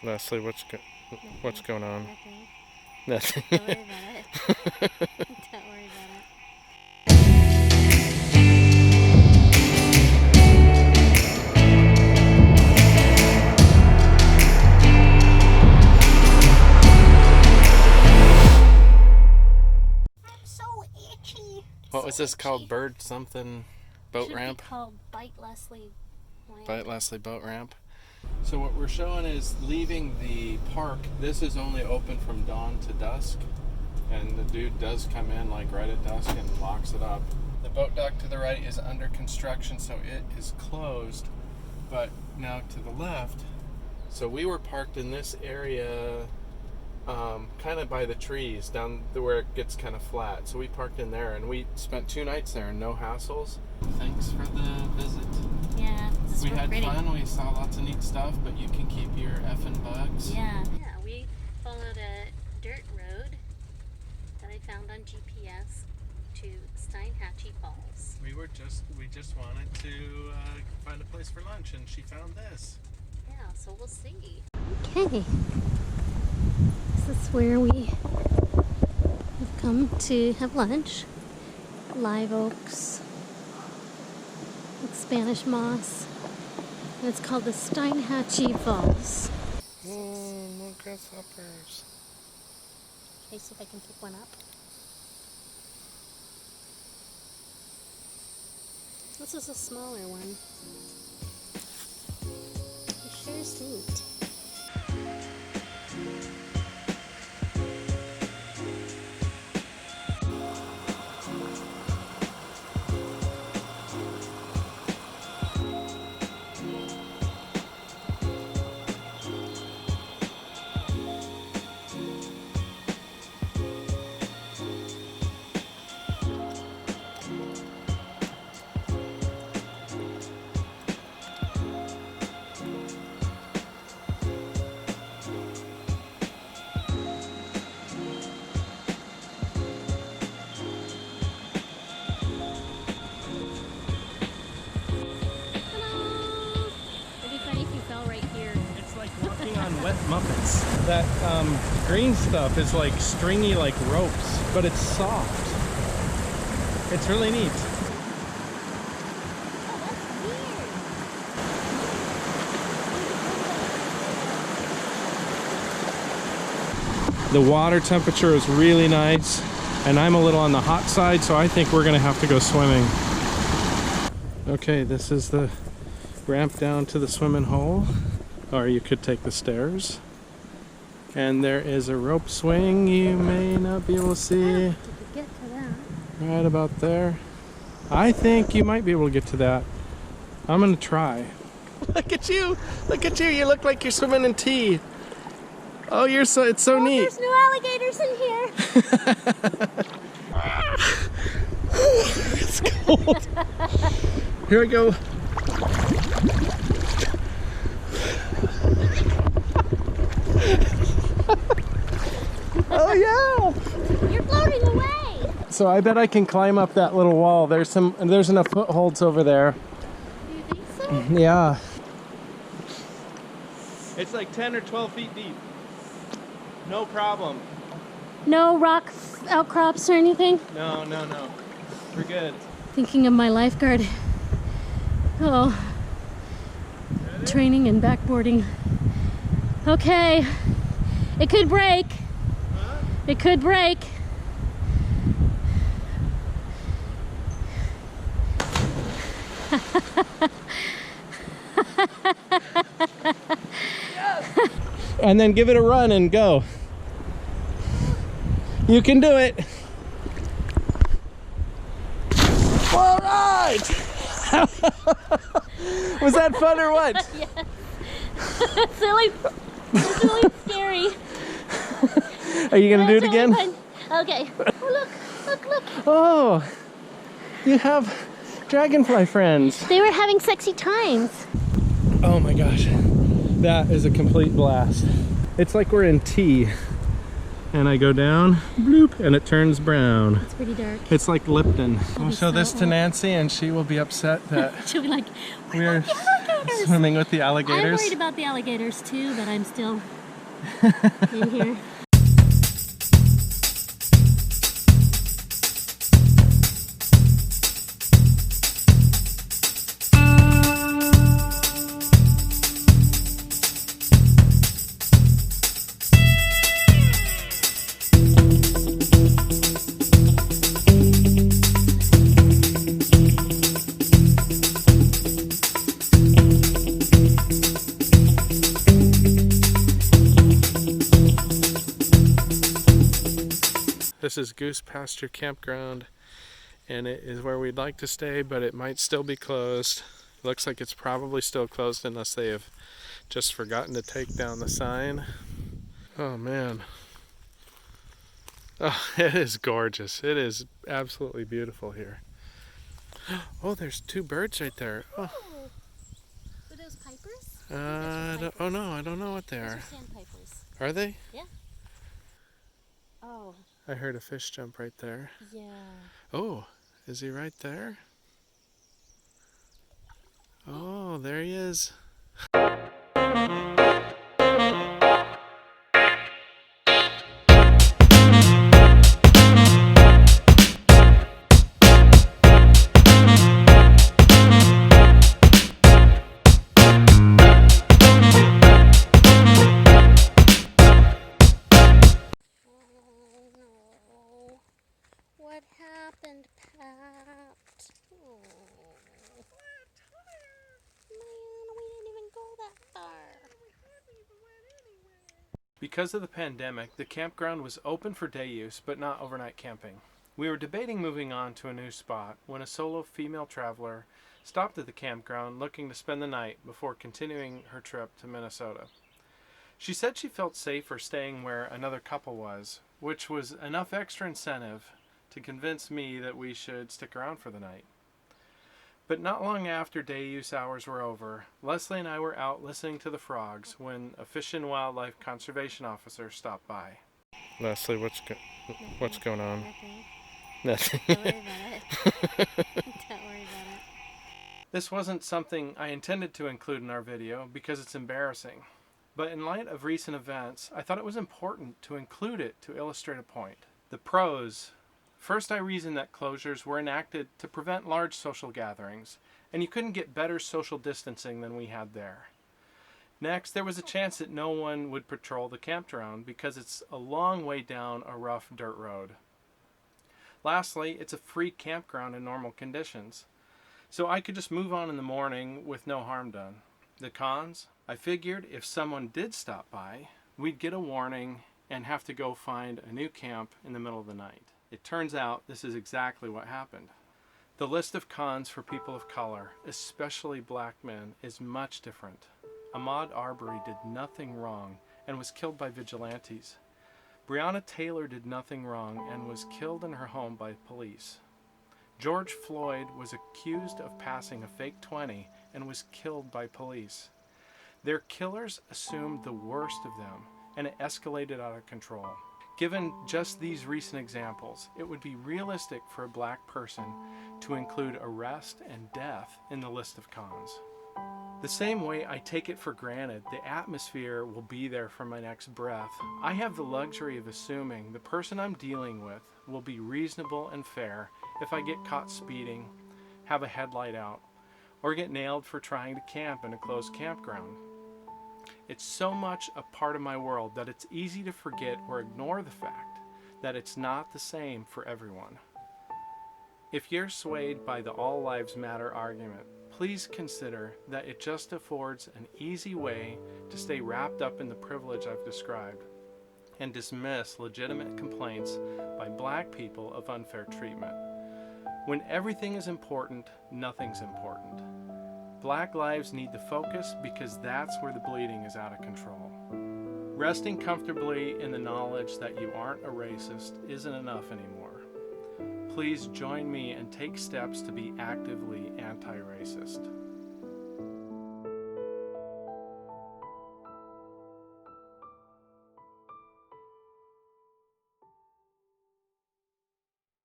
Leslie, what's going on? Nothing. Nothing. Don't worry about it. Don't worry about it. I'm so itchy. What was this called? Bird something boat ramp? Should be called Bite Leslie Ramp. Bite Leslie boat ramp. So what we're showing is leaving the park. This is only open from dawn to dusk, and the dude does come in like right at dusk and locks it up. The boat dock to the right is under construction, so it is closed. But now to the left, so we were parked in this area, kind of by the trees down where it gets kind of flat. So we parked in there, and we spent 2 nights there, and no hassles. Thanks for the visit. Yeah, this is We real had pretty. fun, we saw lots of neat stuff, but you can keep your effing bugs. Yeah, we followed a dirt road that I found on GPS to Steinhatchee Falls. We just wanted to find a place for lunch, and she found this. Yeah, so we'll see. Okay, this is where we have come to have lunch. Live oaks with Spanish moss, and it's called the Steinhatchee Falls. Oh, no grasshoppers. Okay, see if I can pick one up. This is a smaller one. It sure is neat. On wet muppets. That green stuff is like stringy like ropes, but it's soft. It's really neat. The water temperature is really nice, and I'm a little on the hot side, so I think we're gonna have to go swimming. Okay, this is the ramp down to the swimming hole. Or you could take the stairs. And there is a rope swing you may not be able to see. Get to that. Right about there. I think you might be able to get to that. I'm gonna try. Look at you! Look at you! You look like you're swimming in tea. Oh, it's so neat. There's no alligators in here. It's cold. Here we go. Oh yeah! You're floating away. So I bet I can climb up that little wall. There's enough footholds over there. Do you think so? Yeah. It's like 10 or 12 feet deep. No problem. No rock outcrops or anything? No. We're good. Thinking of my lifeguard. Oh. Ready? Training and backboarding. Okay. It could break. Huh? It could break. And then give it a run and go. You can do it. All right. Was that fun or what? Yes. Silly. Really scary. Are you gonna do it That's again? really fun. Okay. Oh, look. Oh, you have dragonfly friends. They were having sexy times. Oh my gosh, that is a complete blast. It's like we're in tea. and I go down, bloop, and it turns brown. It's pretty dark. It's like Lipton. I'll be show so this to old. Nancy and she will be upset that She'll be like, we're alligators. swimming with the I'm alligators. worried about the alligators too, but I'm still in here. This is Goose Pasture Campground, and it is where we'd like to stay, but it might still be closed. Looks like it's probably still closed unless they have just forgotten to take down the sign. Oh man. Oh, it is gorgeous. It is absolutely beautiful here. Oh, there's two birds right there. Oh, Are those pipers? oh no, I don't know what they are. Sandpipers. Are they? Yeah. Oh, I heard a fish jump right there. yeah. Oh, is he right there? Oh, there he is. What happened, Pat? Oh. Man, we didn't even go that far. Because of the pandemic, the campground was open for day use, but not overnight camping. We were debating moving on to a new spot when a solo female traveler stopped at the campground looking to spend the night before continuing her trip to Minnesota. She said she felt safer staying where another couple was, which was enough extra incentive to convince me that we should stick around for the night. But not long after day use hours were over, Leslie and I were out listening to the frogs when a Fish and Wildlife Conservation Officer stopped by. Leslie, what's going on? Nothing. Don't worry about it. Don't worry about it. This wasn't something I intended to include in our video because it's embarrassing. But in light of recent events, I thought it was important to include it to illustrate a point. The pros. First, I reasoned that closures were enacted to prevent large social gatherings, and you couldn't get better social distancing than we had there. Next, there was a chance that no one would patrol the campground because it's a long way down a rough dirt road. Lastly, it's a free campground in normal conditions, so I could just move on in the morning with no harm done. The cons? I figured if someone did stop by, we'd get a warning and have to go find a new camp in the middle of the night. It turns out this is exactly what happened. The list of cons for people of color, especially black men, is much different. Ahmaud Arbery did nothing wrong and was killed by vigilantes. Breonna Taylor did nothing wrong and was killed in her home by police. George Floyd was accused of passing a fake 20 and was killed by police. Their killers assumed the worst of them, and it escalated out of control. Given just these recent examples, it would be realistic for a black person to include arrest and death in the list of cons. The same way I take it for granted the atmosphere will be there for my next breath, I have the luxury of assuming the person I'm dealing with will be reasonable and fair if I get caught speeding, have a headlight out, or get nailed for trying to camp in a closed campground. It's so much a part of my world that it's easy to forget or ignore the fact that it's not the same for everyone. If you're swayed by the all lives matter argument, please consider that it just affords an easy way to stay wrapped up in the privilege I've described and dismiss legitimate complaints by black people of unfair treatment. When everything is important, nothing's important. Black lives need the focus because that's where the bleeding is out of control. Resting comfortably in the knowledge that you aren't a racist isn't enough anymore. Please join me and take steps to be actively anti-racist.